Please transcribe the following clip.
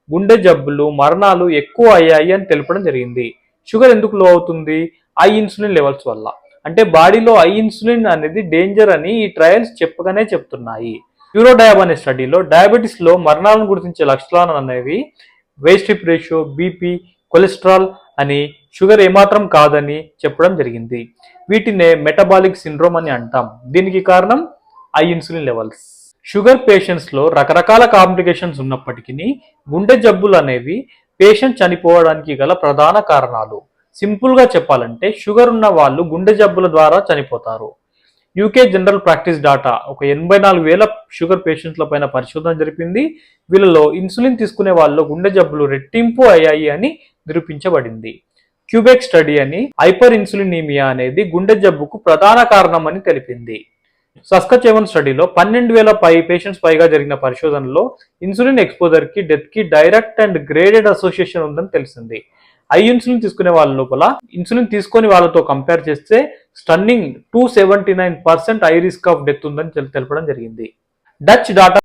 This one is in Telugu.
గుండె జబ్బులు మరణాలు ఎక్కువ అయ్యాయి అని తెలపడం జరిగింది. షుగర్ ఎందుకు లో అవుతుంది? హై ఇన్సులిన్ లెవెల్స్ వల్ల. అంటే బాడీలో హై ఇన్సులిన్ అనేది డేంజర్ అని ఈ ట్రయల్స్ చెప్పగానే చెప్తున్నాయి. యూరోడయాబ్ అనే స్టడీలో డయాబెటీస్ లో మరణాలను గుర్తించే లక్షణాలు అనేవి waste strip ratio, BP, cholesterol అని, షుగర్ ఏమాత్రం కాదని చెప్పడం జరిగింది. వీటినే మెటబాలిక్ సిండ్రోమ్ అని అంటాం. దీనికి కారణం high insulin levels. Sugar patients లో రకరకాల కాంప్లికేషన్స్ ఉన్నప్పటికీ గుండె జబ్బులు అనేవి పేషెంట్ చనిపోవడానికి గల ప్రధాన కారణాలు. సింపుల్ గా చెప్పాలంటే షుగర్ ఉన్న వాళ్ళు గుండె జబ్బుల ద్వారా చనిపోతారు. యూకే జనరల్ ప్రాక్టీస్ డాటా ఒక 84,000 షుగర్ పేషెంట్ల పైన పరిశోధన జరిపింది. వీళ్ళలో ఇన్సులిన్ తీసుకునే వాళ్ళు గుండె జబ్బులు రెట్టింపు అయ్యాయి అని నిరూపించబడింది. క్యూబెక్ స్టడీ అని హైపర్ ఇన్సులినీమియా అనేది గుండె జబ్బుకు ప్రధాన కారణం అని తెలిపింది. సస్కచెవన్ స్టడీలో 12,000 పేషెంట్స్ పైగా జరిగిన పరిశోధనలో ఇన్సులిన్ ఎక్స్పోజర్ కి డెత్ కి డైరెక్ట్ అండ్ గ్రేడెడ్ అసోసియేషన్ ఉందని తెలిసింది. హై ఇన్సులిన్ తీసుకునే వాళ్ళ లోపల ఇన్సులిన్ తీసుకొని వాళ్ళతో కంపేర్ చేస్తే stunning 279% high risk of death ఉందని తెలపడం జరిగింది. Dutch data